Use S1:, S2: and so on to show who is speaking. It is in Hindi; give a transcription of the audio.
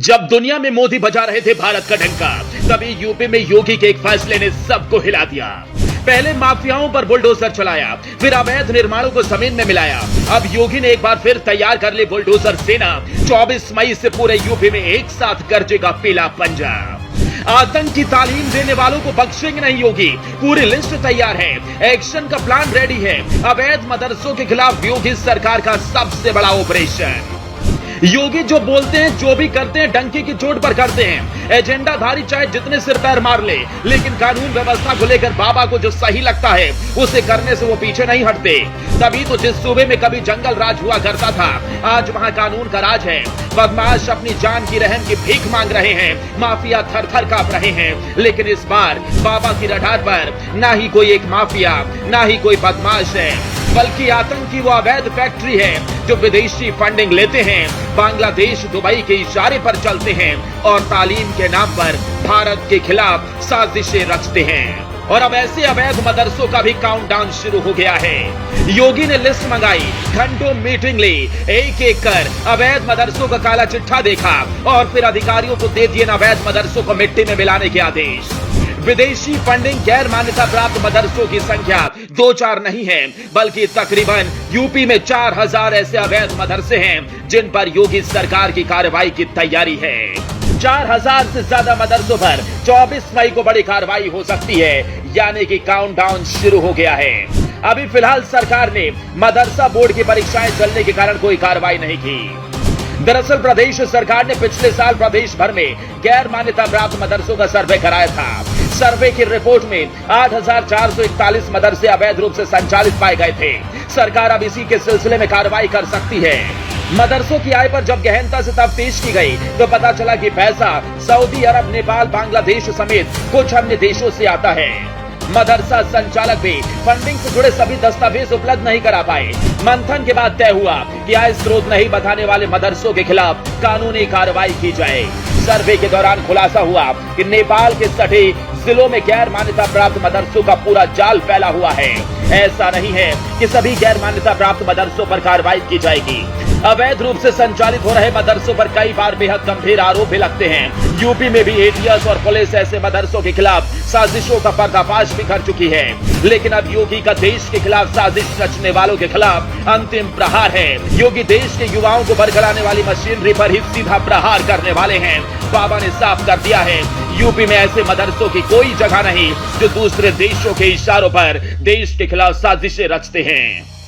S1: जब दुनिया में मोदी बजा रहे थे भारत का डंका, तभी यूपी में योगी के एक फैसले ने सबको हिला दिया। पहले माफियाओं पर बुलडोजर चलाया, फिर अवैध निर्माणों को जमीन में मिलाया। अब योगी ने एक बार फिर तैयार कर ली बुलडोजर सेना। 24 मई से पूरे यूपी में एक साथ गरजेगा पीला पंजा। आतंक की तालीम देने वालों को बख्शेंगे नहीं योगी। पूरी लिस्ट तैयार है, एक्शन का प्लान रेडी है। अवैध मदरसों के खिलाफ योगी सरकार का सबसे बड़ा ऑपरेशन। योगी जो बोलते हैं, जो भी करते हैं, डंकी की चोट पर करते हैं। एजेंडाधारी चाहे जितने सिर पैर मार ले, लेकिन कानून व्यवस्था को लेकर बाबा को जो सही लगता है उसे करने से वो पीछे नहीं हटते। तभी तो जिस सूबे में कभी जंगल राज हुआ करता था, आज वहां कानून का राज है। बदमाश अपनी जान की रहम की भीख मांग रहे हैं, माफिया थर थर कांप रहे हैं। लेकिन इस बार बाबा की रडार पर ना ही कोई एक माफिया, ना ही कोई बदमाश है, बल्कि आतंक की वो अवैध फैक्ट्री है जो विदेशी फंडिंग लेते हैं, बांग्लादेश दुबई के इशारे पर चलते हैं और तालीम के नाम पर भारत के खिलाफ साजिशें रचते हैं। और अब ऐसे अवैध मदरसों का भी काउंटडाउन शुरू हो गया है। योगी ने लिस्ट मंगाई, घंटों मीटिंग ली, एक एक कर अवैध मदरसों का काला चिट्ठा देखा और फिर अधिकारियों को दे दिए अवैध मदरसों को मिट्टी में मिलाने के आदेश। विदेशी फंडिंग गैर मान्यता प्राप्त मदरसों की संख्या 2-4 नहीं है, बल्कि तकरीबन यूपी में 4000 ऐसे अवैध मदरसे हैं जिन पर योगी सरकार की कार्रवाई की तैयारी है। 4000 से ज्यादा मदरसों पर 24 मई को बड़ी कार्रवाई हो सकती है, यानी कि काउंटडाउन शुरू हो गया है। अभी फिलहाल सरकार ने मदरसा बोर्ड की परीक्षाएं चलने के कारण कोई कार्रवाई नहीं की। दरअसल प्रदेश सरकार ने पिछले साल प्रदेश भर में गैर मान्यता प्राप्त मदरसों का सर्वे कराया था। सर्वे की रिपोर्ट में 8441 मदरसे अवैध रूप से संचालित पाए गए थे। सरकार अब इसी के सिलसिले में कार्रवाई कर सकती है। मदरसों की आय पर जब गहनता से तफ्तीश की गई तो पता चला कि पैसा सऊदी अरब, नेपाल, बांग्लादेश समेत कुछ अन्य देशों से आता है। मदरसा संचालक भी फंडिंग से जुड़े सभी दस्तावेज उपलब्ध नहीं करा पाए। मंथन के बाद तय हुआ कि आय स्रोत नहीं बताने वाले मदरसों के खिलाफ कानूनी कार्रवाई की जाए। सर्वे के दौरान खुलासा हुआ कि नेपाल के सटे जिलों में गैर मान्यता प्राप्त मदरसों का पूरा जाल फैला हुआ है। ऐसा नहीं है कि सभी गैर मान्यता प्राप्त मदरसों पर कार्रवाई की जाएगी। अवैध रूप से संचालित हो रहे मदरसों पर कई बार बेहद गंभीर आरोप भी लगते हैं। यूपी में भी एटीएस और पुलिस ऐसे मदरसों के खिलाफ साजिशों का पर्दाफाश भी कर चुकी है। लेकिन अब योगी का देश के खिलाफ साजिश रचने वालों के खिलाफ अंतिम प्रहार है। योगी देश के युवाओं को बरगलाने वाली मशीनरी पर ही सीधा प्रहार करने वाले हैं। बाबा ने साफ कर दिया है, यूपी में ऐसे मदरसों की कोई जगह नहीं जो दूसरे देशों के इशारों पर देश के खिलाफ साजिशें रचते हैं।